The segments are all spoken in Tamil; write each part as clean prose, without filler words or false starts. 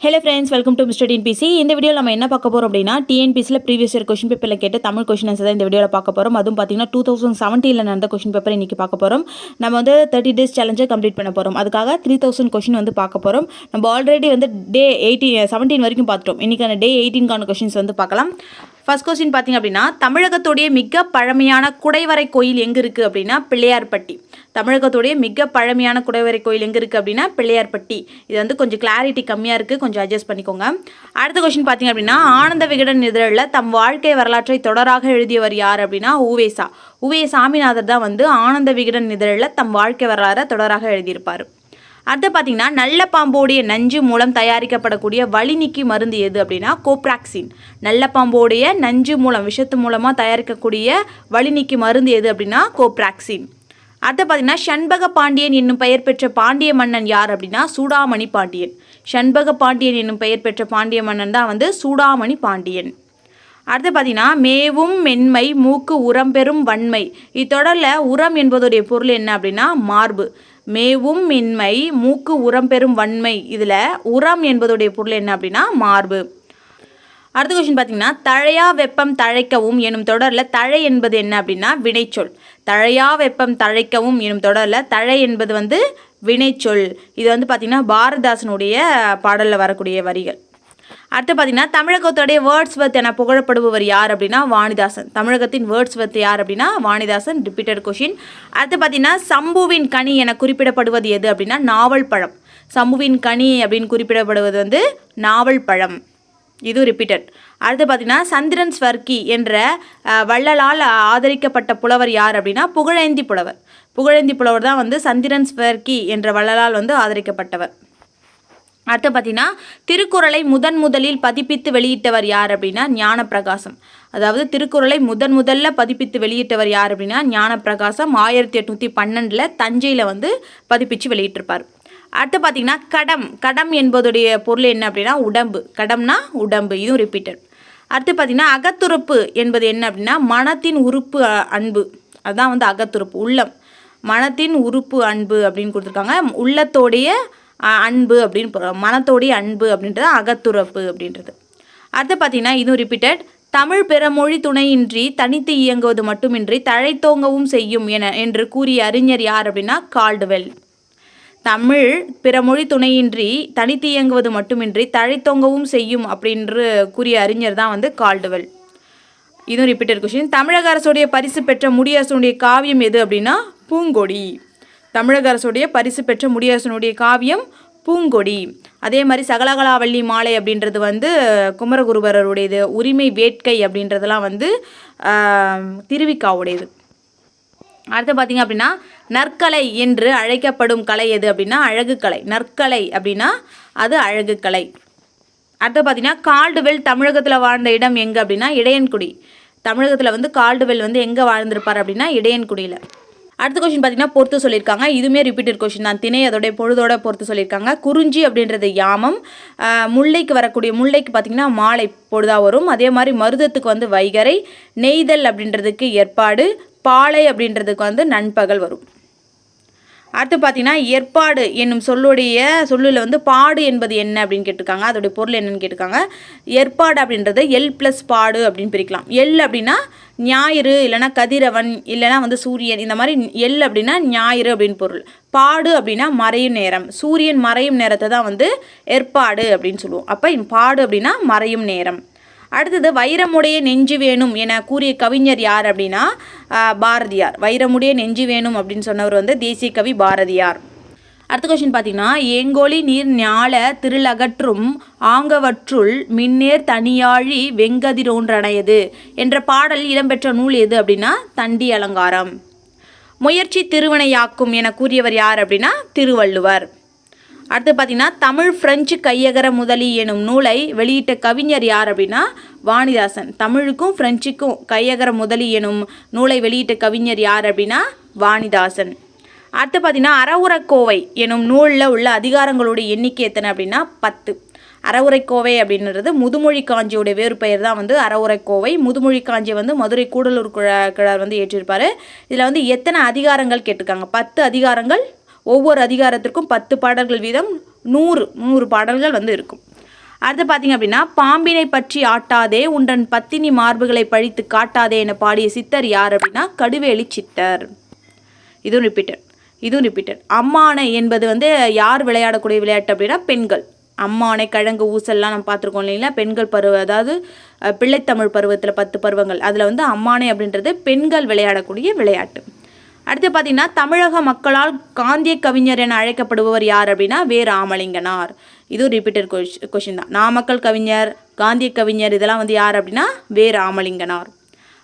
Hello friends, welcome to mister TNPC. இந்த வீடியோவில் நம்ம என்ன பார்க்க போகிறோம் அப்படின்னா, டிஎன்பிசியில் ப்ரீவியஸ் இயர் கொஷின் பேப்பரில் கேட்டு தமிழ் கொஷின்ஸ் தான் இந்த வீடியோவில் பார்க்க போகிறோம். அதுவும் பார்த்தீங்கன்னா 2017 நடந்த கொஷின் பேப்பர் இன்றைக்கி பார்க்க போகிறோம். நம்ம வந்து 30 days சேலஞ்சை கம்ப்ளீட் பண்ண போகிறோம். அதுக்காக 3000 கொஷின் வந்து பார்க்க போகிறோம். நம்ம ஆல்ரெடி வந்து டே 17 வரைக்கும் பார்த்துட்டோம். இன்றைக்கான டே 18க்கான கொஷின்ஸ் வந்து பார்க்கலாம். ஃபர்ஸ்ட் கொஸ்டின் பார்த்தீங்க அப்படின்னா, தமிழகத்துடைய மிக பழமையான குடைவரை கோயில் எங்கே இருக்குது அப்படின்னா பிள்ளையார்பட்டி. தமிழகத்துடைய மிக பழமையான குடைவரை கோயில் எங்கே இருக்குது அப்படின்னா பிள்ளையார்பட்டி. இது வந்து கொஞ்சம் கிளாரிட்டி கம்மியாக இருக்குது, கொஞ்சம் அட்ஜஸ்ட் பண்ணிக்கோங்க. அடுத்த கொஸ்டின் பார்த்தீங்க அப்படின்னா, ஆனந்த விகடன் இதழில் தம் வாழ்க்கை வரலாற்றை தொடராக எழுதியவர் யார் அப்படின்னா உவேசா. சாமிநாதர் தான் வந்து ஆனந்த விகடன் இதழில் தம் வாழ்க்கை வரலாறை தொடராக எழுதியிருப்பார். அடுத்து பார்த்தீங்கன்னா, நல்ல பாம்போடைய நஞ்சு மூலம் தயாரிக்கப்படக்கூடிய வலி நீக்கி மருந்து எது அப்படின்னா கோப்ராக்சின். நல்ல பாம்போடைய நஞ்சு மூலம் விஷத்து மூலமாக தயாரிக்கக்கூடிய வலி நீக்கி மருந்து எது அப்படின்னா கோப்ராக்சின். அடுத்து பார்த்தீங்கன்னா, சண்பக பாண்டியன் என்னும் பெயர் பெற்ற பாண்டிய மன்னன் யார் அப்படின்னா சூடாமணி பாண்டியன். சண்பக பாண்டியன் என்னும் பெயர் பெற்ற பாண்டிய மன்னன் தான் வந்து சூடாமணி பாண்டியன். அடுத்து பார்த்தீங்கன்னா, மேவும் மென்மை மூக்கு உரம் பெறும் வன்மை. இத்தொடரில் உரம் என்பதுடைய பொருள் என்ன அப்படின்னா மார்பு. மேவும் மென்மை மூக்கு உரம் பெறும் வன்மை, இதில் உரம் என்பதுடைய பொருள் என்ன அப்படின்னா மார்பு. அடுத்த கொஸ்டின் பார்த்தீங்கன்னா, தழையா வெப்பம் தழைக்கவும் எனும் தொடரில் தழை என்பது என்ன அப்படின்னா வினைச்சொல். தழையா வெப்பம் தழைக்கவும் எனும் தொடரில் தழை என்பது வந்து வினைச்சொல். இது வந்து பார்த்திங்கன்னா பாரதிதாசனுடைய பாடலில் வரக்கூடிய வரிகள். அடுத்து பார்த்தீங்கன்னா, தமிழகத்துடைய வேர்ட்ஸ்வர்த் என புகழப்படுபவர் யார் அப்படின்னா வாணிதாசன். தமிழகத்தின் வேர்ட்ஸ்வர்த் யார் அப்படின்னா வாணிதாசன். Repeated question. அடுத்து பார்த்தீங்கன்னா, சம்புவின் கனி என குறிப்பிடப்படுவது எது அப்படின்னா நாவல் பழம். சம்புவின் கனி அப்படின்னு குறிப்பிடப்படுவது வந்து நாவல் பழம். இது ரிப்பீட்டட். அடுத்து பார்த்தீங்கன்னா, சந்திரன் ஸ்வர்க்கி என்ற வள்ளலால் ஆதரிக்கப்பட்ட புலவர் யார் அப்படின்னா புகழேந்தி புலவர். புகழேந்தி புலவர் தான் வந்து சந்திரன் ஸ்வர்க்கி என்ற வள்ளலால் வந்து ஆதரிக்கப்பட்டவர். அடுத்து பார்த்தீங்கன்னா, திருக்குறளை முதலில் பதிப்பித்து வெளியிட்டவர் யார் அப்படின்னா ஞானப்பிரகாசம். அதாவது திருக்குறளை முதல்ல பதிப்பித்து வெளியிட்டவர் யார் அப்படின்னா ஞானப்பிரகாசம். 1812 தஞ்சையில் வந்து பதிப்பித்து வெளியிட்டிருப்பார். அடுத்து பார்த்தீங்கன்னா, கடம் என்பதுடைய பொருள் என்ன அப்படின்னா உடம்பு. கடம்னா உடம்பு. இதுவும் ரிப்பீட்டட். அடுத்து பார்த்தீங்கன்னா, அகத்துறுப்பு என்பது என்ன அப்படின்னா மனத்தின் உறுப்பு அன்பு. அதுதான் வந்து அகத்துறுப்பு. உள்ளம் மனத்தின் உறுப்பு அன்பு அப்படின்னு கொடுத்துருக்காங்க. உள்ளத்தோடைய அன்பு அப்படின்னு மனத்தோடைய அன்பு அப்படின்றது அகத்துறப்பு அப்படின்றது. அடுத்து பார்த்தீங்கன்னா, இதுவும் ரிப்பீட்டட். தமிழ் பிறமொழி துணையின்றி தனித்து இயங்குவது மட்டுமின்றி தழைத்தோங்கவும் செய்யும் என்று கூறிய அறிஞர் யார் அப்படின்னா கால்டுவெல். தமிழ் பிறமொழி துணையின்றி தனித்து இயங்குவது மட்டுமின்றி தழைத்தோங்கவும் செய்யும் அப்படின்று கூறிய அறிஞர் தான் வந்து கால்டுவெல். இதுவும் ரிப்பீட்டட் கொஸ்டின். தமிழக அரசுடைய பரிசு பெற்ற முடியரசனுடைய காவியம் எது அப்படின்னா பூங்கொடி. தமிழக அரசுடைய பரிசு பெற்ற முடியரசனுடைய காவியம் பூங்கொடி. அதே மாதிரி சகலகலாவல்லி மாலை அப்படின்றது வந்து குமரகுருபரருடையது. உரிமை வேட்கை அப்படின்றதெல்லாம் வந்து திருவிக்காவுடையது. அடுத்து பார்த்தீங்க அப்படின்னா, நற்கலை என்று அழைக்கப்படும் கலை எது அப்படின்னா அழகு கலை. நற்கலை அப்படின்னா அது அழகு கலை. அடுத்து பார்த்தீங்கன்னா, கால்டுவெல் தமிழகத்தில் வாழ்ந்த இடம் எங்கே அப்படின்னா இடையன்குடி. தமிழகத்தில் வந்து கால்டுவெல் வந்து எங்கே வாழ்ந்திருப்பார் அப்படின்னா இடையன்குடியில். அடுத்த கொஸ்டின் பார்த்தீங்கன்னா, பொறுத்து சொல்லியிருக்காங்க. இதுவுமே ரிப்பீட்டட் கொஸ்டின் தான். திணை அதோடைய பொழுதோட பொறுத்து சொல்லியிருக்காங்க. குறிஞ்சி அப்படின்றது யாமம். முல்லைக்கு வரக்கூடிய முல்லைக்கு பார்த்தீங்கன்னா மாலை பொழுதாக வரும். அதே மாதிரி மருதத்துக்கு வந்து வைகரை. நெய்தல் அப்படின்றதுக்கு ஏற்பாடு. பாலை அப்படின்றதுக்கு வந்து நண்பகல் வரும். அடுத்து பார்த்தீங்கன்னா, ஏற்பாடு என்னும் சொல்லில் வந்து பாடு என்பது என்ன அப்படின்னு கேட்டிருக்காங்க. அதோடைய பொருள் என்னன்னு கேட்டிருக்காங்க. ஏற்பாடு அப்படின்றது எல் ப்ளஸ் பாடு அப்படின்னு பிரிக்கலாம். எல் அப்படின்னா ஞாயிறு, இல்லைனா கதிரவன், இல்லைனா வந்து சூரியன். இந்த மாதிரி எல் அப்படின்னா ஞாயிறு அப்படின்னு பொருள். பாடு அப்படின்னா மறையும் நேரம். சூரியன் மறையும் நேரத்தை தான் வந்து ஏற்பாடு அப்படின்னு சொல்லுவோம். அப்போ பாடு அப்படின்னா மறையும் நேரம். அடுத்தது, வைரமுடைய நெஞ்சு வேணும் என கூறிய கவிஞர் யார் அப்படின்னா பாரதியார். வைரமுடைய நெஞ்சு வேணும் அப்படின்னு சொன்னவர் வந்து தேசிய கவி பாரதியார். அடுத்த கொஸ்டின் பார்த்தீங்கன்னா, ஏங்கோலி நீர் ஞால திருளகற்றும் ஆங்கவற்றுள் மின்னேர் தனியாழி வெங்கதிரோன்றனையது என்ற பாடல் இடம்பெற்ற நூல் எது அப்படின்னா தண்டி அலங்காரம். முயற்சி திருவினையாக்கும் என கூறியவர் யார் அப்படின்னா திருவள்ளுவர். அடுத்து பார்த்தீங்கன்னா, தமிழ் பிரெஞ்சு கையகர முதலி எனும் நூலை வெளியிட்ட கவிஞர் யார் அப்படின்னா வாணிதாசன். தமிழுக்கும் பிரெஞ்சுக்கும் கையகர முதலி எனும் நூலை வெளியிட்ட கவிஞர் யார் அப்படின்னா வாணிதாசன். அடுத்து பார்த்தீங்கன்னா, அறவுரைக்கோவை எனும் நூலில் உள்ள அதிகாரங்களுடைய எண்ணிக்கை எத்தனை அப்படின்னா 10. அறவுரைக்கோவை அப்படின்றது முதுமொழி காஞ்சியோட வேறு பெயர் தான் வந்து அறவுரைக்கோவை. முதுமொழி காஞ்சியை வந்து மதுரை கூடலூர் கிழார் வந்து ஏற்றிருப்பார். இதில் வந்து எத்தனை அதிகாரங்கள் கேட்டிருக்காங்க? 10 அதிகாரங்கள். ஒவ்வொரு அதிகாரத்திற்கும் 10 பாடல்கள் வீதம் 100 பாடல்கள் வந்து இருக்கும். அடுத்து பார்த்தீங்க அப்படின்னா பாம்பினை பற்றி ஆட்டாதே உண்டன் பத்தினி மார்புகளை பழித்து காட்டாதே என பாடிய சித்தர் யார் அப்படின்னா கடுவேலி சித்தர். இதுவும் ரிப்பீட்டட். அம்மானை என்பது வந்து யார் விளையாடக்கூடிய விளையாட்டு அப்படின்னா பெண்கள். அம்மானை, கிழங்கு, ஊசல்லாம் நம்ம பார்த்துருக்கோம் இல்லைங்களா, பெண்கள் பருவம், அதாவது பிள்ளைத்தமிழ் பருவத்தில் 10 பருவங்கள், அதில் வந்து அம்மானை அப்படின்றது பெண்கள் விளையாடக்கூடிய விளையாட்டு. அடுத்து பார்த்தீங்கன்னா தமிழக மக்களால் காந்திய கவிஞர் என அழைக்கப்படுபவர் யார் அப்படின்னா வே. ராமலிங்கனார். இதுவும் ரிப்பீட்டட் கொஷின் தான். நாமக்கல் கவிஞர், காந்திய கவிஞர் இதெல்லாம் வந்து யார் அப்படின்னா வே. ராமலிங்கனார்.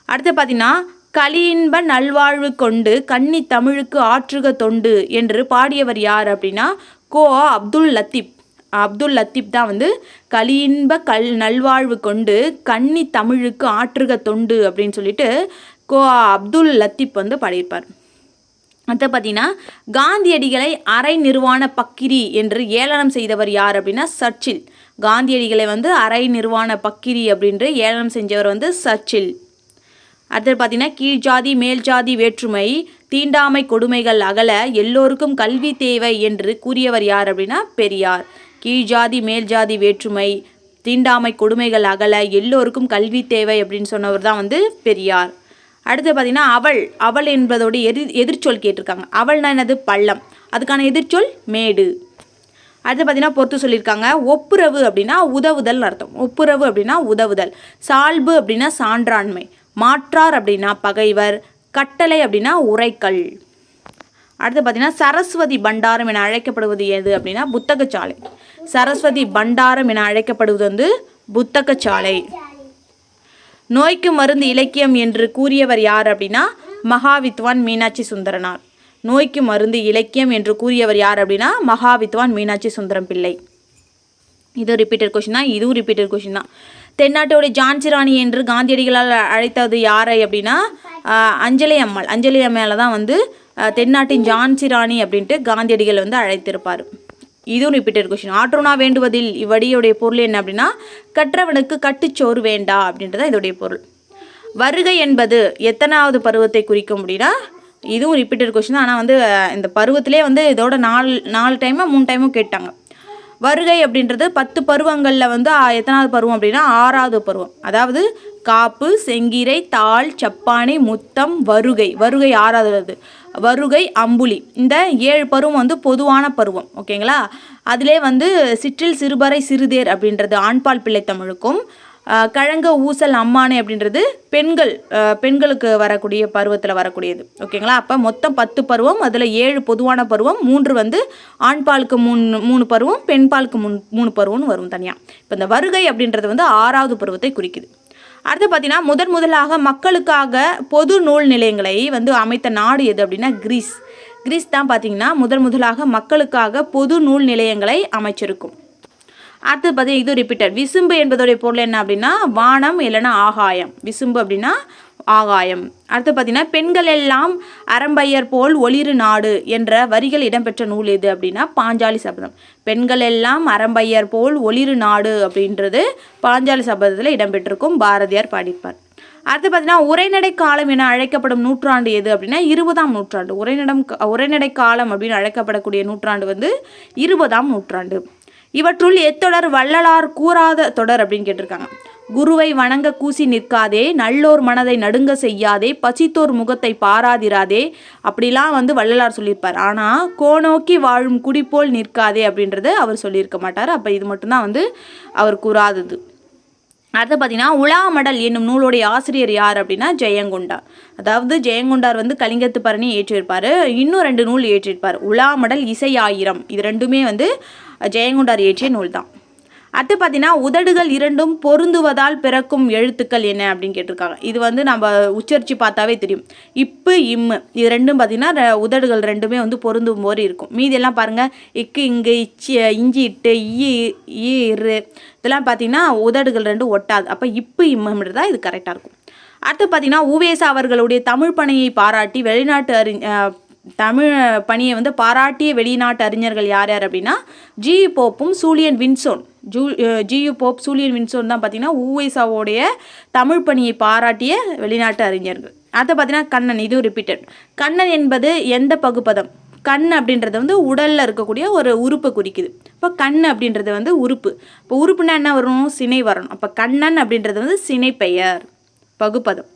அடுத்து பார்த்தீங்கன்னா கலியின்ப நல்வாழ்வு கொண்டு கன்னி தமிழுக்கு ஆற்றுக தொண்டு என்று பாடியவர் யார் அப்படின்னா கோ. அப்துல் லத்தீப் தான் வந்து கலியின்ப நல்வாழ்வு கொண்டு கன்னி தமிழுக்கு ஆற்றுக தொண்டு அப்படின்னு சொல்லிட்டு கோ. அப்துல் லத்தீப் வந்து பாடியிருப்பார். அடுத்து பார்த்தீங்கன்னா காந்தியடிகளை அரை நிர்வாண பக்கிரி என்று ஏளனம் செய்தவர் யார் அப்படின்னா சர்ச்சில். காந்தியடிகளை வந்து அரை நிர்வாண பக்கிரி அப்படின்று ஏளனம் செஞ்சவர் வந்து சர்ச்சில். அடுத்தது பார்த்தீங்கன்னா கீழ் ஜாதி மேல் ஜாதி வேற்றுமை தீண்டாமை கொடுமைகள் அகல எல்லோருக்கும் கல்வி தேவை என்று கூறியவர் யார் அப்படின்னா பெரியார். கீழ் ஜாதி மேல் ஜாதி வேற்றுமை தீண்டாமை கொடுமைகள் அகல எல்லோருக்கும் கல்வி தேவை அப்படின்னு சொன்னவர் தான் வந்து பெரியார். அடுத்து பார்த்தீங்கன்னா அவள் என்பதோடைய எதிர்ச்சொல் கேட்டிருக்காங்க. அவள்னா என்னது? பள்ளம். அதுக்கான எதிர்ச்சொல் மேடு. அடுத்து பார்த்தீங்கன்னா பொறுத்து சொல்லியிருக்காங்க. ஒப்புரவு அப்படின்னா உதவுதல் அர்த்தம். ஒப்புரவு அப்படின்னா உதவுதல். சால்பு அப்படின்னா சான்றாண்மை. மாற்றார் அப்படின்னா பகைவர். கட்டளை அப்படின்னா உரைக்கல். அடுத்து பார்த்தீங்கன்னா சரஸ்வதி பண்டாரம் என அழைக்கப்படுவது எது அப்படின்னா புத்தகச்சாலை. சரஸ்வதி பண்டாரம் என அழைக்கப்படுவது வந்து புத்தகச்சாலை. நோய்க்கு மருந்து இலக்கியம் என்று கூறியவர் யார் அப்படின்னா மகாவித்வான் மீனாட்சி சுந்தரனார். நோய்க்கு மருந்து இலக்கியம் என்று கூறியவர் யார் அப்படின்னா மகாவித்வான் மீனாட்சி சுந்தரம் பிள்ளை. இது ரிப்பீட்டட் கொஷின் தான். இதுவும் ரிப்பீட்டட் கொஷின் தான். தென்னாட்டோடைய ஜான்சி ராணி என்று காந்தியடிகளால் அழைத்தது யாரை அப்படின்னா அஞ்சலி அம்மாள். அஞ்சலி அம்மாளை தான் வந்து தென்னாட்டின் ஜான்சி ராணி அப்படின்ட்டு காந்தியடிகள் வந்து அழைத்திருப்பார். இதுவும் ரிப்பீட்டட் கொஷின். ஆற்றுணா வேண்டுவதில் இவ்வடியுடைய பொருள் என்ன அப்படின்னா கற்றவனுக்கு கட்டுச்சோறு வேண்டா அப்படின்றத இதோடைய பொருள். வருகை என்பது எத்தனாவது பருவத்தை குறிக்கும் அப்படின்னா இதுவும் ரிப்பீட்டட் கொஷின் தான். ஆனால் வந்து இந்த பருவத்திலே வந்து இதோட 4 டைமோ 3 டைமோ கேட்டாங்க. வருகை அப்படின்றது 10 பருவங்களில் வந்து எத்தனாவது பருவம் அப்படின்னா 6வது பருவம். அதாவது காப்பு, செங்கீரை, தாள், சப்பானை, முத்தம், வருகை 6வது. வருகை, அம்புலி இந்த 7 பருவம் வந்து பொதுவான பருவம். ஓகேங்களா. அதிலே வந்து சிற்றில் சிறுபறை சிறுதேர் அப்படின்றது ஆண்பால் பிள்ளை தமிழுக்கும், கழங்க ஊசல் அம்மானை அப்படின்றது பெண்களுக்கு வரக்கூடிய பருவத்தில் வரக்கூடியது. ஓகேங்களா. அப்போ மொத்தம் 10 பருவம். அதில் 7 பொதுவான பருவம், 3 வந்து ஆண்பாலுக்கு 3 பருவம், பெண்பாலுக்கு 3 பருவம்னு வரும் தனியாக. இப்போ இந்த வருகை அப்படின்றது வந்து 6வது பருவத்தை குறிக்குது. அடுத்து பார்த்தீங்கன்னா முதலாக மக்களுக்காக பொது நூல் நிலையங்களை வந்து அமைத்த நாடு எது அப்படின்னா கிரீஸ் தான் பார்த்தீங்கன்னா முதலாக மக்களுக்காக பொது நூல் நிலையங்களை அமைச்சிருக்கும். அடுத்து பார்த்தீங்கன்னா இது ரிப்பீட்டட். விசும்பு என்பதோடைய பொருள் என்ன அப்படின்னா வானம் இல்லைன்னா ஆகாயம். விசும்பு அப்படின்னா ஆகாயம். அடுத்து பார்த்தீங்கன்னா பெண்கள் எல்லாம் அரம்பையர் போல் ஒளிரு நாடு என்ற வரிகள் இடம்பெற்ற நூல் எது அப்படின்னா பாஞ்சாலி சபதம். பெண்கள் எல்லாம் அரம்பையர் போல் ஒளிரு நாடு அப்படின்றது பாஞ்சாலி சபதத்தில் இடம்பெற்றிருக்கும். பாரதியார் பாடிப்பார். அடுத்து பார்த்தீங்கன்னா உரைநடை காலம் என அழைக்கப்படும் நூற்றாண்டு எது அப்படின்னா 20ஆம் நூற்றாண்டு. உரைநடை காலம் அப்படின்னு அழைக்கப்படக்கூடிய நூற்றாண்டு வந்து 20ஆம் நூற்றாண்டு. இவற்றுள் எத்தொடர் வள்ளலார் கூறாத தொடர் அப்படின்னு கேட்டிருக்காங்க. குருவை வணங்க கூசி நிற்காதே, நல்லோர் மனதை நடுங்க செய்யாதே, பசித்தோர் முகத்தை பாராதிராதே அப்படிலாம் வந்து வள்ளலார் சொல்லியிருப்பார். ஆனால் கோநோக்கி வாழும் குடி போல் நிற்காதே அப்படின்றது அவர் சொல்லியிருக்க மாட்டார். அப்போ இது மட்டும்தான் வந்து அவர் கூறாதது. அடுத்து பார்த்தீங்கன்னா உலாமடல் என்னும் நூலுடைய ஆசிரியர் யார் அப்படின்னா ஜெயங்கொண்டார். அதாவது ஜெயங்கொண்டார் வந்து கலிங்கத்து பரணி ஏற்றிருப்பார். இன்னும் 2 நூல் ஏற்றிருப்பார். உலாமடல், இசை ஆயிரம் இது 2மே வந்து ஜெயங்கொண்டார் இயற்றிய நூல் தான். அடுத்து பார்த்தீங்கன்னா உதடுகள் 2ம் பொருந்துவதால் பிறக்கும் எழுத்துக்கள் என்ன அப்படின்னு கேட்டிருக்காங்க. இது வந்து நம்ம உச்சரித்து பார்த்தாவே தெரியும். இப்பு இம்மு இது 2ம் பார்த்தீங்கன்னா உதடுகள் 2மே வந்து பொருந்தும் போது இருக்கும். மீதி எல்லாம் பாருங்கள் இக்கு இங்கு இஞ்சி இட்டு இரு இதெல்லாம் பார்த்தீங்கன்னா உதடுகள் 2 ஒட்டாது. அப்போ இப்பு இம்முன்றது தான் இது கரெக்டாக இருக்கும். அடுத்து பார்த்தீங்கன்னா உவேசா அவர்களுடைய தமிழ் பணியை பாராட்டி தமிழ் பணியை வந்து பாராட்டிய வெளிநாட்டு அறிஞர்கள் யார் அப்படின்னா ஜியு போப்பும் Julien Vinson. G U Pope, Julien Vinson தான் பார்த்தீங்கன்னா உவேசாவோடைய தமிழ் பணியை பாராட்டிய வெளிநாட்டு அறிஞர்கள். அதை பார்த்தீங்கன்னா கண்ணன். இதுவும் ரிப்பீட்டட். கண்ணன் என்பது எந்த பகுப்பதம்? கண் அப்படின்றது வந்து உடலில் இருக்கக்கூடிய ஒரு உறுப்பை குறிக்குது. இப்போ கண் அப்படின்றது வந்து உறுப்பு. இப்போ உறுப்புனா என்ன வரும்? சினை வரணும். அப்போ கண்ணன் அப்படின்றது வந்து சினை பெயர், பகுப்பதம்.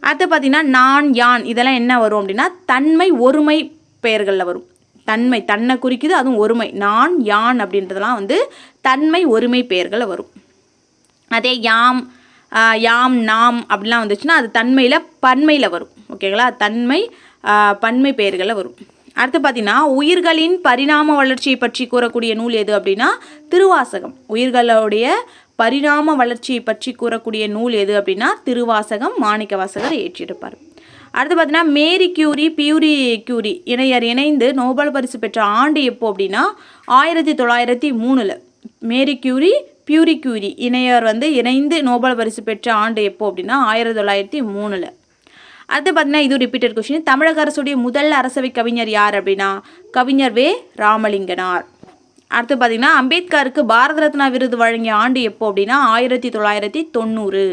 அடுத்து பார்த்தீங்கன்னா நான், யான் இதெல்லாம் என்ன வரும் அப்படின்னா தன்மை ஒருமை பெயர்களில் வரும். தன்மை தன்னை குறிக்குது, அதுவும் ஒருமை. நான், யான் அப்படின்றதெல்லாம் வந்து தன்மை ஒருமை பெயர்களில் வரும். அதே யாம், யாம், நாம் அப்படிலாம் வந்துச்சுன்னா அது தன்மையில் பன்மையில் வரும். ஓகேங்களா? தன்மை பன்மை பெயர்களில் வரும். அடுத்து பார்த்தீங்கன்னா உயிர்களின் பரிணாம வளர்ச்சியை பற்றி கூறக்கூடிய நூல் எது அப்படின்னா திருவாசகம். உயிர்களுடைய பரிணாம வளர்ச்சியை பற்றி கூறக்கூடிய நூல் எது அப்படின்னா திருவாசகம். மாணிக்கவாசகர் இயற்றியிருப்பார். அடுத்து பார்த்தீங்கன்னா மேரி கியூரி, பியூரி கியூரி இணையர் இணைந்து நோபல் பரிசு பெற்ற ஆண்டு எப்போ அப்படின்னா 1903. மேரி கியூரி, பியூரி கியூரி இணையர் வந்து இணைந்து நோபல் பரிசு பெற்ற ஆண்டு எப்போ அப்படின்னா 1903. அடுத்து பார்த்தீங்கன்னா இது ரிப்பீட்டட் கொஸ்டின். தமிழக அரசுடைய முதல் அரசவை கவிஞர் யார் அப்படின்னா கவிஞர் வே. ராமலிங்கனார். அடுத்து பார்த்தீங்கன்னா அம்பேத்கருக்கு பாரத ரத்னா விருது வழங்கிய ஆண்டு எப்போ அப்படின்னா 1990.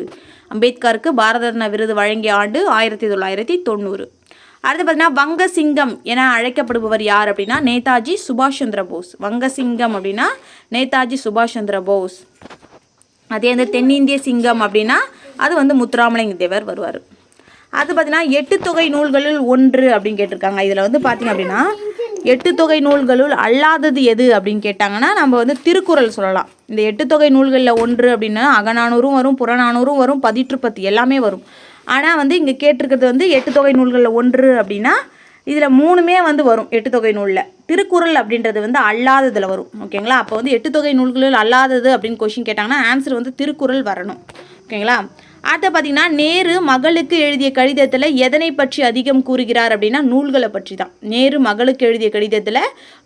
அம்பேத்கருக்கு பாரத ரத்னா விருது வழங்கிய ஆண்டு 1990. அடுத்து பார்த்தீங்கன்னா வங்கசிங்கம் என அழைக்கப்படுபவர் யார் அப்படின்னா நேதாஜி சுபாஷ் சந்திர போஸ். வங்கசிங்கம் அப்படின்னா நேதாஜி சுபாஷ் சந்திர போஸ். அதே வந்து தென்னிந்திய சிங்கம் அப்படின்னா அது வந்து முத்துராமலிங்க தேவர் வருவார். அது பார்த்தீங்கன்னா 8 தொகை நூல்களில் ஒன்று அப்படின்னு கேட்டிருக்காங்க. இதில் வந்து பார்த்திங்க அப்படின்னா 8 தொகை நூல்களுள் அல்லாதது எது அப்படின்னு கேட்டாங்கன்னா நம்ம வந்து திருக்குறள் சொல்லலாம். இந்த 8 தொகை நூல்களில் ஒன்று அப்படின்னா அகநானூறும் வரும், புறநானூறும் வரும், பதிற்றுப்பத்து எல்லாமே வரும். ஆனால் வந்து இங்கே கேட்டிருக்கிறது வந்து 8 தொகை நூல்களில் ஒன்று அப்படின்னா இதில் 3மே வந்து வரும் 8 தொகை நூலில். திருக்குறள் அப்படின்றது வந்து அல்லாததில் வரும். ஓகேங்களா? அப்போ வந்து 8 தொகை நூல்களில் அல்லாதது அப்படின்னு கொஷின் கேட்டாங்கன்னா ஆன்சர் வந்து திருக்குறள் வரணும். ஓகேங்களா? அடுத்து பார்த்தீங்கன்னா நேரு மகளுக்கு எழுதிய கடிதத்தில் எதனை பற்றி அதிகம் கூறுகிறார் அப்படின்னா நூல்களை பற்றி தான். நேரு மகளுக்கு எழுதிய கடிதத்தில்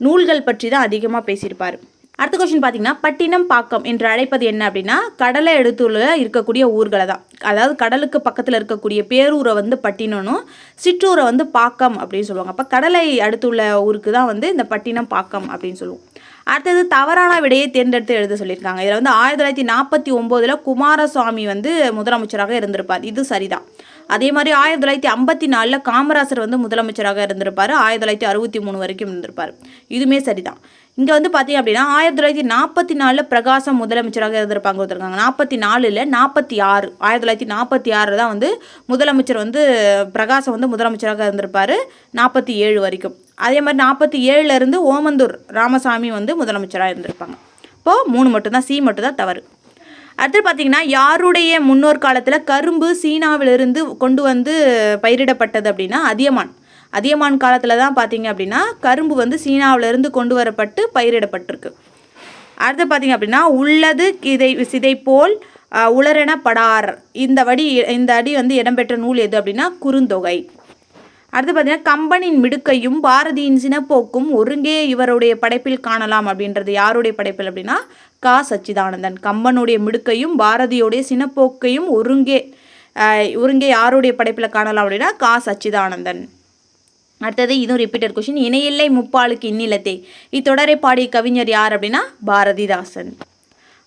நூல்கள் பற்றி தான் அதிகமாக பேசியிருப்பார். அடுத்த கொஸ்டின் பார்த்தீங்கன்னா பட்டினம் பாக்கம் என்று அழைப்பது என்ன அப்படின்னா கடலை எடுத்துள்ள இருக்கக்கூடிய ஊர்களை தான். அதாவது கடலுக்கு பக்கத்தில் இருக்கக்கூடிய பேரூரை வந்து பட்டினம்னும் சிற்றூரை வந்து பாக்கம் அப்படின்னு சொல்லுவாங்க. அப்போ கடலை அடுத்துள்ள ஊருக்கு தான் வந்து இந்த பட்டினம் பாக்கம் அப்படின்னு சொல்லுவோம். அடுத்தது தவறான விடையை தேர்ந்தெடுத்து எழுத சொல்லியிருக்காங்க. இதில் வந்து 1949 குமாரசுவாமி வந்து முதலமைச்சராக இருந்திருப்பார். இது சரிதான். அதே மாதிரி 1954 காமராசர் வந்து முதலமைச்சராக இருந்திருப்பார். 1963 வரைக்கும் இருந்திருப்பார். இதுவுமே சரிதான். இங்கே வந்து பார்த்தீங்க அப்படின்னா 1944 பிரகாசம் முதலமைச்சராக இருந்திருப்பாங்க கொடுத்துருக்காங்க. 44 46 1946 தான் வந்து முதலமைச்சர் வந்து பிரகாசம் வந்து முதலமைச்சராக இருந்திருப்பார் 47 வரைக்கும். அதே மாதிரி 47 ஓமந்தூர் ராமசாமி வந்து முதலமைச்சராக இருந்திருப்பாங்க. இப்போது 3 மட்டும்தான், சி மட்டும்தான் தவறு. அடுத்து பார்த்தீங்கன்னா யாருடைய முன்னோர் காலத்தில் கரும்பு சீனாவிலிருந்து கொண்டு வந்து பயிரிடப்பட்டது அப்படின்னா அதியமான் காலத்தில் தான் பார்த்தீங்க அப்படின்னா கரும்பு வந்து சீனாவிலிருந்து கொண்டு வரப்பட்டு பயிரிடப்பட்டிருக்கு. அடுத்து பார்த்தீங்க அப்படின்னா உள்ளது சிதை போல் உளரென படார் இந்த அடி வந்து இடம்பெற்ற நூல் எது அப்படின்னா குறுந்தொகை. அடுத்து பார்த்தீங்கன்னா கம்பனின் மிடுக்கையும் பாரதியின் சினப்போக்கும் ஒருங்கே இவருடைய படைப்பில் காணலாம் அப்படின்றது யாருடைய படைப்பில் அப்படின்னா கா. சச்சிதானந்தன். கம்பனுடைய மிடுக்கையும் பாரதியோடைய சினப்போக்கையும் ஒருங்கே யாருடைய படைப்பில் காணலாம் அப்படின்னா கா. சச்சிதானந்தன். அடுத்தது இதுவும் ரிப்பீட்டட் கொஸ்டின். இணையில்லை முப்பாலுக்கு இந்நிலத்தே இத்தொடரை பாடிய கவிஞர் யார் அப்படின்னா பாரதிதாசன்.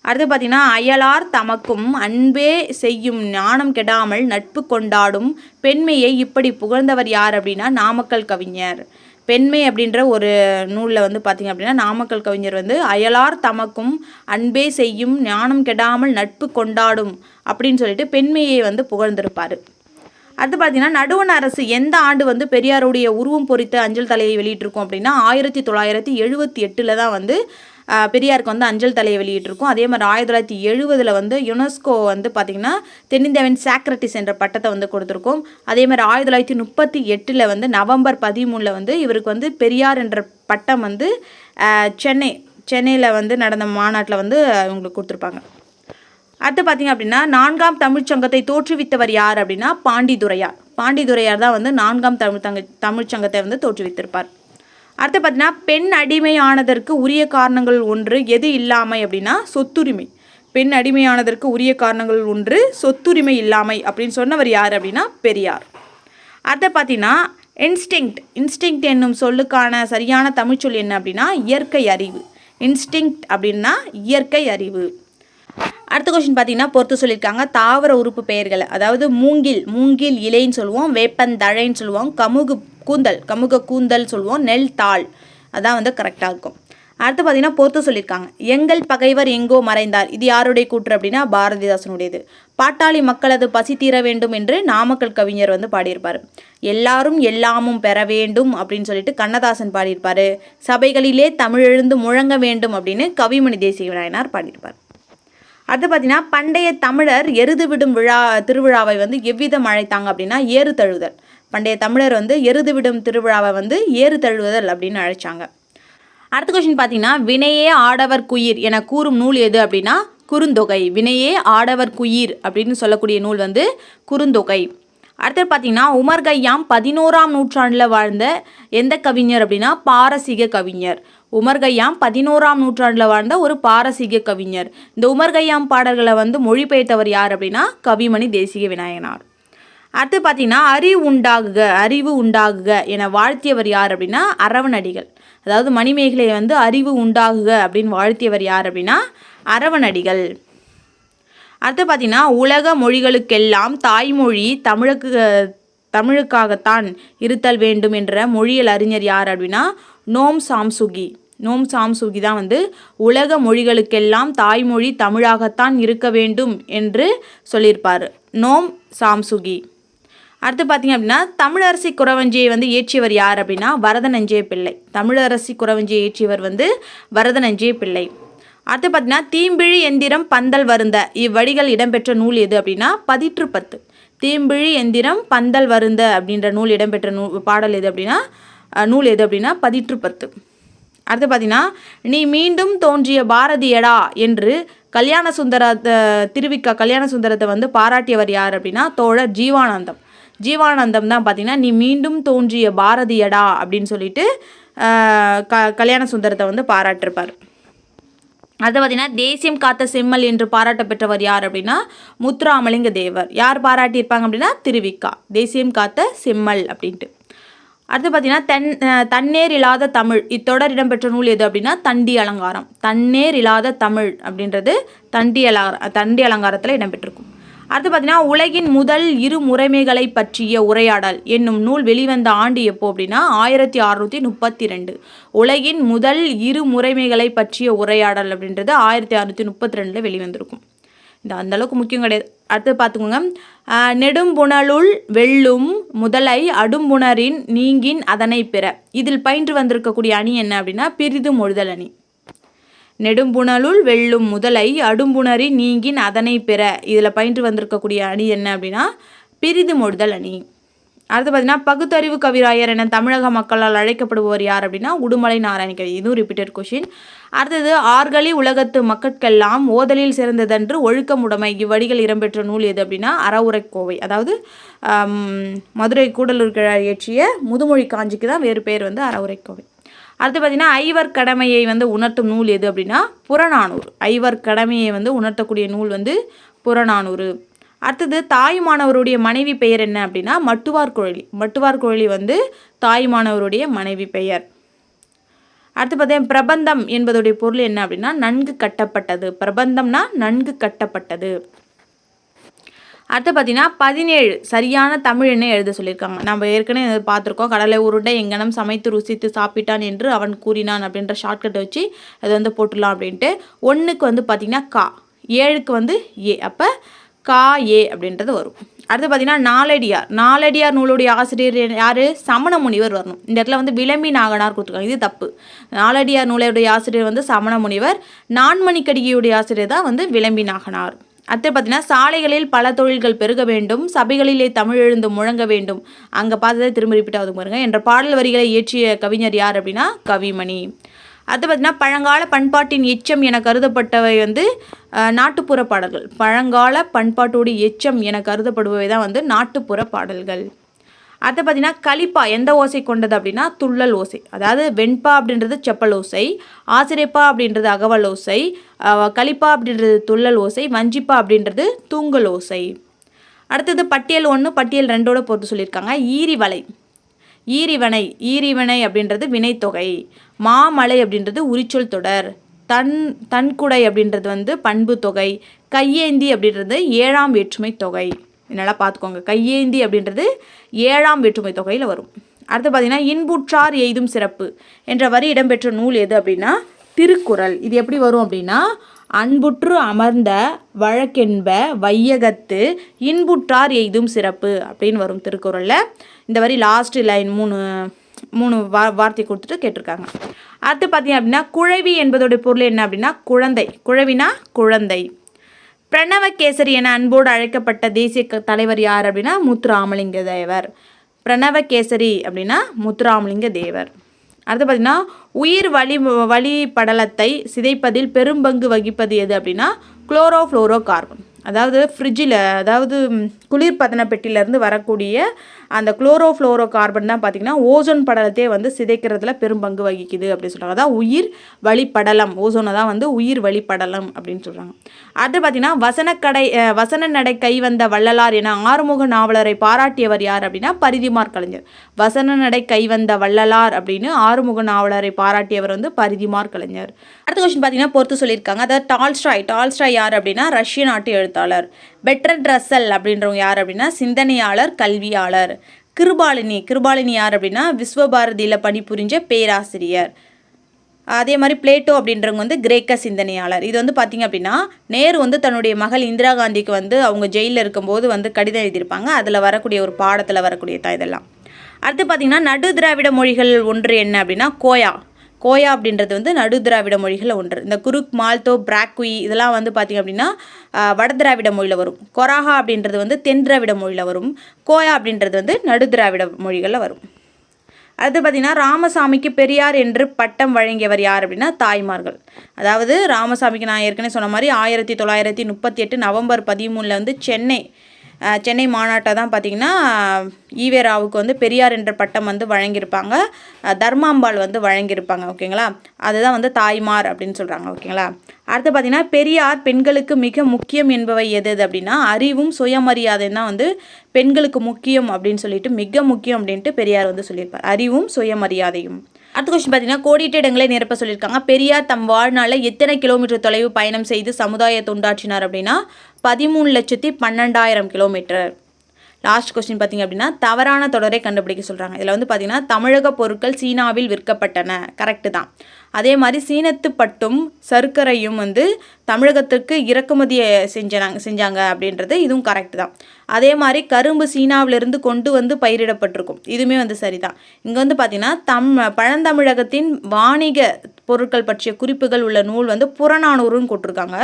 அடுத்து பார்த்தீங்கன்னா அயலார் தமக்கும் அன்பே செய்யும் ஞானம் கெடாமல் நட்பு கொண்டாடும் பெண்மையை இப்படி புகழ்ந்தவர் யார் அப்படின்னா நாமக்கல் கவிஞர். பெண்மை அப்படின்ற ஒரு நூலில் வந்து பார்த்திங்க அப்படின்னா நாமக்கல் கவிஞர் வந்து அயலார் தமக்கும் அன்பே செய்யும் ஞானம் கெடாமல் நட்பு கொண்டாடும் அப்படின்னு சொல்லிட்டு பெண்மையை வந்து புகழ்ந்திருப்பார். அடுத்து பார்த்தீங்கன்னா நடுவண் அரசு எந்த ஆண்டு வந்து பெரியாருடைய உருவம் பொறித்த அஞ்சல் தலையை வெளியிட்டிருக்கும் அப்படின்னா 1978 தான் வந்து பெரியாருக்கு வந்து அஞ்சல் தலையை வெளியிட்டிருக்கும். அதே மாதிரி 1970 வந்து யுனெஸ்கோ வந்து பார்த்திங்கன்னா தென்னிந்தியாவின் சாக்ரட்டிஸ் என்ற பட்டத்தை வந்து கொடுத்துருக்கோம். அதே மாதிரி 1938 வந்து நவம்பர் 13 வந்து இவருக்கு வந்து பெரியார் என்ற பட்டம் வந்து சென்னையில் வந்து நடந்த மாநாட்டில் வந்து இவங்களுக்கு கொடுத்துருப்பாங்க. அடுத்து பார்த்திங்க அப்படின்னா 4ஆம் தமிழ்ச்சங்கத்தை தோற்றுவித்தவர் யார் அப்படின்னா பாண்டிதுரையார் தான் வந்து 4ஆம் தமிழ்ச்சங்கத்தை வந்து தோற்றுவித்திருப்பார். அடுத்து பார்த்தீங்கன்னா பெண் அடிமையானதற்கு உரிய காரணங்கள் ஒன்று எது இல்லாமை அப்படின்னா சொத்துரிமை. பெண் அடிமையானதற்கு உரிய காரணங்கள் ஒன்று சொத்துரிமை இல்லாமை அப்படின்னு சொன்னவர் யார் அப்படின்னா பெரியார். அடுத்து பார்த்தீங்கன்னா இன்ஸ்டிங்க்ட் என்னும் சொல்லுக்கான சரியான தமிழ்ச்சொல் என்ன அப்படின்னா இயற்கை அறிவு. இன்ஸ்டிங்க்ட் அப்படின்னா இயற்கை அறிவு. அடுத்த கொஸ்டின் பார்த்தீங்கன்னா பொறுத்து சொல்லியிருக்காங்க தாவர உறுப்பு பெயர்கள். அதாவது மூங்கில் இலைன்னு சொல்லுவோம், வேப்பந்தழைன்னு சொல்லுவோம், கமுக கூந்தல் சொல்லுவோம், நெல் தாள். அதான் வந்து கரெக்டாக இருக்கும். அடுத்து பார்த்தீங்கன்னா பொறுத்து சொல்லியிருக்காங்க எங்கள் பகைவர் எங்கோ மறைந்தார். இது யாருடைய கூற்று அப்படின்னா பாரதிதாசனுடையது. பாட்டாளி மக்களது பசி தீர வேண்டும் என்று நாமக்கல் கவிஞர் வந்து பாடியிருப்பார். எல்லாரும் எல்லாமும் பெற வேண்டும் அப்படின்னு சொல்லிட்டு கண்ணதாசன் பாடியிருப்பார். சபைகளிலே தமிழெழுந்து முழங்க வேண்டும் அப்படின்னு கவிமணி தேசிக விநாயனார் பாடியிருப்பார். அடுத்து பார்த்தீங்கன்னா பண்டைய தமிழர் எருது விடும் திருவிழாவை வந்து எவ்விதம் அழைத்தாங்க அப்படின்னா ஏறு தழுவுதல். பண்டைய தமிழர் வந்து எருது விடும் திருவிழாவை வந்து ஏறு தழுவுதல் அப்படின்னு அழைச்சாங்க. அடுத்த கொஸ்டின் பார்த்தீங்கன்னா வினையே ஆடவர் குயிர் என கூறும் நூல் எது அப்படின்னா குறுந்தொகை. வினையே ஆடவர் குயிர் அப்படின்னு சொல்லக்கூடிய நூல் வந்து குறுந்தொகை. அடுத்து பார்த்தீங்கன்னா உமர் கய்யாம் 11ஆம் நூற்றாண்டில் வாழ்ந்த எந்த கவிஞர் அப்படின்னா பாரசீக கவிஞர். உமர் கய்யாம் 11ஆம் நூற்றாண்டில் வாழ்ந்த ஒரு பாரசீக கவிஞர். இந்த உமர் கய்யாம் பாடல்களை வந்து மொழிபெயர்த்தவர் யார் அப்படின்னா கவிமணி தேசிக விநாயகனார். அடுத்து பார்த்தீங்கன்னா அறிவு உண்டாகுக என வாழ்த்தியவர் யார் அப்படின்னா அரவணடிகள். அதாவது மணிமேகலையை வந்து அறிவு உண்டாகுக அப்படின்னு வாழ்த்தியவர் யார் அப்படின்னா அரவணடிகள். அடுத்து பார்த்தீங்கன்னா உலக மொழிகளுக்கெல்லாம் தாய்மொழி தமிழுக்காகத்தான் இருத்தல் வேண்டும் என்ற மொழியியல் அறிஞர் யார் அப்படின்னா நோம் சாம்சுகி தான் வந்து உலக மொழிகளுக்கெல்லாம் தாய்மொழி தமிழாகத்தான் இருக்க வேண்டும் என்று சொல்லியிருப்பார் நோம் சாம்சுகி. அடுத்து பார்த்தீங்க அப்படின்னா தமிழரசி குறவஞ்சியை வந்து இயற்றியவர் யார் அப்படின்னா வரதநஞ்சய பிள்ளை. தமிழரசி குறவஞ்சியை இயற்றியவர் வந்து வரதநஞ்சய பிள்ளை. அடுத்து பார்த்தீங்கன்னா தீம்பிழி எந்திரம் பந்தல் வருந்த இவ்வடிகள் இடம்பெற்ற நூல் எது அப்படின்னா பதிற்று 10. தீம்பிழி எந்திரம் பந்தல் வருந்த அப்படின்ற நூல் இடம்பெற்ற பாடல் எது அப்படின்னா நூல் எது அப்படின்னா பதிற்று 10. அடுத்து பார்த்தீங்கன்னா நீ மீண்டும் தோன்றிய பாரதியடா என்று திருவிக்கா கல்யாண சுந்தரத்தை வந்து பாராட்டியவர் யார் அப்படின்னா தோழர் ஜீவானந்தம் தான் பார்த்தீங்கன்னா நீ மீண்டும் தோன்றிய பாரதியடா அப்படின்னு சொல்லிட்டு கல்யாண சுந்தரத்தை வந்து பாராட்டிருப்பார். அது பார்த்தீங்கன்னா தேசியம் காத்த செம்மல் என்று பாராட்ட பெற்றவர் யார் அப்படின்னா முத்துராமலிங்க தேவர். யார் பாராட்டியிருப்பாங்க அப்படின்னா திருவிக்கா தேசியம் காத்த செம்மல் அப்படின்ட்டு. அடுத்து பார்த்தீங்கன்னா தன்னேர் இல்லாத தமிழ் இத்தொடர் இடம்பெற்ற நூல் எது அப்படின்னா தண்டி அலங்காரம். தன்னேர் இல்லாத தமிழ் அப்படின்றது தண்டி அலங்காரத்தில் இடம்பெற்றிருக்கும். அடுத்து பார்த்தீங்கன்னா உலகின் முதல் இரு முறைமைகளை பற்றிய உரையாடல் என்னும் நூல் வெளிவந்த ஆண்டு எப்போ அப்படின்னா 1632. உலகின் முதல் இரு முறைமைகளை பற்றிய உரையாடல் அப்படின்றது 1632 வெளிவந்திருக்கும். இந்த அந்தளவுக்கு முக்கியம் கிடையாது. அடுத்து பார்த்துக்கோங்க நெடும்புணலுள் வெல்லும் முதலை அடும்புணரின் நீங்கின் அதனை பெற. இதில் பயின்று வந்திருக்கக்கூடிய அணி என்ன அப்படின்னா பிரிது மொழிதல் அணி. நெடும்புணலுள் வெல்லும் முதலை அடும்புணரி நீங்கின் அதனை பெற. இதில் பயின்று வந்திருக்கக்கூடிய அணி என்ன அப்படின்னா பிரிது மொழிதல் அணி. அடுத்து பார்த்தீங்கன்னா பகுத்தறிவு கவிராயர் என தமிழக மக்களால் அழைக்கப்படுபவர் யார் அப்படின்னா உடுமலை நாராயணகவி. இதுவும் ரிப்பீட்டட் கொஷின். அடுத்தது ஆர்களி உலகத்து மக்கட்கெல்லாம் ஓதலில் சிறந்ததன்று ஒழுக்கமுடைமை இவ்வடிகள் இடம்பெற்ற நூல் எது அப்படின்னா அறவுரைக்கோவை. அதாவது மதுரை கூடலூர் கிழார் இயற்றிய முதுமொழி காஞ்சிக்கு தான் வேறு பேர் வந்து அறவுரைக்கோவை. அடுத்து பார்த்தீங்கன்னா ஐவர் கடமையை வந்து உணர்த்தும் நூல் எது அப்படின்னா புறநானூறு. ஐவர் கடமையை வந்து உணர்த்தக்கூடிய நூல் வந்து புறநானூறு. அடுத்தது தாயுமானவருடைய மனைவி பெயர் என்ன அப்படின்னா மட்டுவார் குழலி வந்து தாயுமானவருடைய மனைவி பெயர். அடுத்து பார்த்தீங்கன்னா பிரபந்தம் என்பதுடைய பொருள் என்ன அப்படின்னா நன்கு கட்டப்பட்டது. பிரபந்தம்னா நன்கு கட்டப்பட்டது. அடுத்து பார்த்தீங்கன்னா 17 சரியான தமிழ் எண்ணை எழுத சொல்லியிருக்காங்க. நம்ம ஏற்கனவே பார்த்துருக்கோம். கடலை உருண்டை எங்கனம் சமைத்து ருசித்து சாப்பிட்டான் என்று அவன் கூறினான் அப்படின்ற ஷார்ட்கட்டை வச்சு அது வந்து போட்டுடலாம் அப்படின்ட்டு. 1க்கு வந்து பார்த்திங்கன்னா கா, 7க்கு வந்து ஏ, அப்போ கா ஏ அப்படின்றது வரும். அடுத்து பார்த்தீங்கன்னா நாலடியார் நூலுடைய ஆசிரியர் யார் சமண முனிவர் வரணும். இந்த இடத்துல வந்து விளம்பி நாகனார் கொடுத்துருக்காங்க. இது தப்பு. நாலடியார் நூலுடைய ஆசிரியர் வந்து சமண முனிவர். நான்மணிக்கடிகையுடைய ஆசிரியர் தான் வந்து விளம்பி நாகனார். அடுத்து பார்த்தீங்கன்னா சாலைகளில் பல தொழில்கள் பெருக வேண்டும், சபைகளிலே தமிழ் எழுந்து முழங்க வேண்டும், அங்கே பார்த்ததே திரும்ப ரிப்பீட் ஆகுது பாருங்க என்ற பாடல் வரிகளை இயற்றிய கவிஞர் யார் அப்படின்னா கவிமணி. அடுத்து பார்த்தீங்கன்னா பழங்கால பண்பாட்டின் எச்சம் என கருதப்பட்டவை வந்து நாட்டுப்புற பாடல்கள். பழங்கால பண்பாட்டோடைய எச்சம் என கருதப்படுபவை தான் வந்து நாட்டுப்புற பாடல்கள். அடுத்து பார்த்தீங்கன்னா கலிப்பா எந்த ஓசை கொண்டது அப்படின்னா துள்ளல் ஓசை. அதாவது வெண்பா அப்படின்றது செப்பல் ஓசை, ஆசிரியப்பா அப்படின்றது அகவல் ஓசை, கலிப்பா அப்படின்றது துள்ளல் ஓசை, வஞ்சிப்பா அப்படின்றது தூங்கல் ஓசை. அடுத்தது பட்டியல் 1 பட்டியல் 2ஓட பொறுத்து சொல்லியிருக்காங்க. ஈரிவனை அப்படின்றது வினைத்தொகை, மாமலை அப்படின்றது உரிச்சொல் தொடர், தன்குடை அப்படின்றது வந்து பண்பு தொகை. கையேந்தி அப்படின்றது 7ஆம் வேற்றுமை தொகை. நல்லா பார்த்துக்கோங்க. கையேந்தி அப்படின்றது 7ஆம் வேற்றுமை தொகையில் வரும். அடுத்து பார்த்தீங்கன்னா இன்புற்றார் எய்தும் சிறப்பு என்ற வரி இடம்பெற்ற நூல் எது அப்படின்னா திருக்குறள். இது எப்படி வரும் அப்படின்னா அன்புற்று அமர்ந்த வழக்கென்ப வையகத்து இன்புற்றார் எய்தும் சிறப்பு அப்படின்னு வரும் திருக்குறளில். இந்த வரி லாஸ்ட் லைன் மூணு வார்த்தை கொடுத்துட்டு கேட்டிருக்காங்க. அடுத்து பார்த்தீங்க அப்படின்னா குழவி என்பதோடைய பொருள் என்ன அப்படின்னா குழந்தை. குழவினா குழந்தை. பிரணவகேசரி என அன்போடு அழைக்கப்பட்ட தேசிய தலைவர் யார் அப்படின்னா முத்துராமலிங்க தேவர். பிரணவகேசரி அப்படின்னா முத்துராமலிங்க தேவர். அடுத்து பார்த்தீங்கன்னா உயிர் வளிபடலத்தை சிதைப்பதில் பெரும்பங்கு வகிப்பது எது அப்படின்னா குளோரோஃப்ளோரோ கார்பன். அதாவது ஃப்ரிட்ஜில் அதாவது குளிர்பதன பெட்டியிலேருந்து வரக்கூடிய அந்த குளோரோஃப்ளோரோ கார்பன் தான் பார்த்திங்கன்னா ஓசோன் படலத்தையே வந்து சிதைக்கிறதுல பெரும் பங்கு வகிக்குது அப்படின்னு சொல்கிறாங்க. அதான் உயிர் வளிப்படலம். ஓசோனை தான் வந்து உயிர் வளிப்படலம் அப்படின்னு சொல்கிறாங்க. அடுத்து பார்த்திங்கன்னா வசன நடை கைவந்த வள்ளலார் என ஆறுமுக நாவலரை பாராட்டியவர் யார் அப்படின்னா பரிதிமார் கலைஞர். வசன நடை கைவந்த வள்ளலார் அப்படின்னு ஆறுமுக நாவலரை பாராட்டியவர் வந்து பரிதிமார் கலைஞர். அடுத்த கொஸ்டின் பார்த்தீங்கன்னா பொறுத்து சொல்லியிருக்காங்க. அதாவது டால்ஸ்டாய் யார் அப்படின்னா ரஷ்ய நாட்டு எழுத்தாளர். பெர்ட்ரண்ட் ரஸ்ஸல் அப்படின்றவங்க யார் அப்படின்னா சிந்தனையாளர், கல்வியாளர். கிருபாலினி யார் அப்படின்னா விஸ்வபாரதியில் பணிபுரிஞ்ச பேராசிரியர். அதே மாதிரி பிளேட்டோ அப்படின்றவங்க வந்து கிரேக்க சிந்தனையாளர். இது வந்து பார்த்திங்க அப்படின்னா நேரு வந்து தன்னுடைய மகள் இந்திரா காந்திக்கு வந்து அவங்க ஜெயிலில் இருக்கும்போது வந்து கடிதம் எழுதியிருப்பாங்க. அதில் வரக்கூடிய ஒரு பாடத்தில் வரக்கூடிய தான் இதெல்லாம். அடுத்து பார்த்திங்கன்னா நடு திராவிட மொழிகள் ஒன்று என்ன அப்படின்னா கோயா அப்படின்றது வந்து நடு திராவிட மொழிகளில் ஒன்று. இந்த குருக், மால்தோ, பிராக்வி இதெல்லாம் வந்து பார்த்திங்க அப்படின்னா வட திராவிட மொழியில் வரும். கொராஹா அப்படின்றது வந்து தென் திராவிட மொழியில் வரும். கோயா அப்படின்றது வந்து நடு திராவிட மொழிகளில் வரும். அடுத்து பார்த்திங்கன்னா ராமசாமிக்கு பெரியார் என்று பட்டம் வழங்கியவர் யார் அப்படின்னா தாய்மார்கள். அதாவது ராமசாமிக்கு நான் ஏற்கனவே சொன்ன மாதிரி 1938 நவம்பர் 13 வந்து சென்னை மாநாட்டை தான் பார்த்திங்கன்னா ஈவேராவுக்கு வந்து பெரியார் என்ற பட்டம் வந்து வழங்கியிருப்பாங்க. தர்மாம்பாள் வந்து வழங்கியிருப்பாங்க. ஓகேங்களா? அதுதான் வந்து தாய்மார் அப்படின்னு சொல்கிறாங்க. ஓகேங்களா? அடுத்து பார்த்திங்கன்னா பெரியார் பெண்களுக்கு மிக முக்கியம் என்பவை எது அப்படின்னா அறிவும் சுயமரியாதையும் தான் வந்து பெண்களுக்கு முக்கியம் அப்படின்னு சொல்லிட்டு மிக முக்கியம் அப்படின்ட்டு பெரியார் வந்து சொல்லியிருப்பார். அறிவும் சுயமரியாதையும். அடுத்த கொஸ்டின் பார்த்தீங்கன்னா கோடிட்ட இடங்களை நிரப்ப சொல்லியிருக்காங்க. பெரியார் தம் வாழ்நாளில் எத்தனை கிலோமீட்டர் தொலைவு பயணம் செய்து சமுதாய தொண்டாற்றினார் அப்படின்னா 13,12,000 கிலோமீட்டர். லாஸ்ட் கொஸ்டின் பார்த்திங்க அப்படின்னா தவறான தொடரை கண்டுபிடிக்க சொல்கிறாங்க. இதில் வந்து பார்த்திங்கன்னா தமிழக பொருட்கள் சீனாவில் விற்கப்பட்டன. கரெக்டு தான். அதே மாதிரி சீனத்து பட்டும் சர்க்கரையும் வந்து தமிழகத்திற்கு இறக்குமதி செஞ்சாங்க அப்படின்றது இதுவும் கரெக்டு தான். அதே மாதிரி கரும்பு சீனாவிலிருந்து கொண்டு வந்து பயிரிடப்பட்டிருக்கும். இதுவுமே வந்து சரிதான். இங்கே வந்து பார்த்திங்கன்னா பழந்தமிழகத்தின் வாணிக பொருட்கள் பற்றிய குறிப்புகள் உள்ள நூல் வந்து புறநானூறுன்னு கொடுத்துருக்காங்க.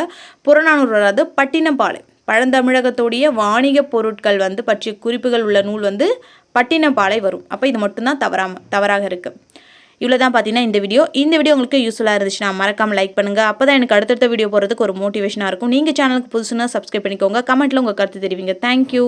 புறநானூறு அதாவது பட்டினப்பாலை. பழந்தமிழகத்துடைய வாணிக பொருட்கள் வந்து பற்றிய குறிப்புகள் உள்ள நூல் வந்து பட்டினப்பாலை வரும். அப்போ இது மட்டும்தான் தவறாக இருக்குது. இவ்வளோ தான் பார்த்தீங்கன்னா இந்த வீடியோ உங்களுக்கு யூஸ்ஃபுல்லாக இருந்துச்சுன்னா மறக்காமல் லைக் பண்ணுங்கள். அப்போ தான் எனக்கு அடுத்தடுத்த வீடியோ போகிறதுக்கு ஒரு மோட்டிவேஷனாக இருக்கும். நீங்கள் சேனலுக்கு புதுசுன்னா சப்ஸ்கிரைப் பண்ணிக்கோங்க. கமெண்ட்டில் உங்கள் கருத்து தெரிவிங்க. தேங்க்யூ.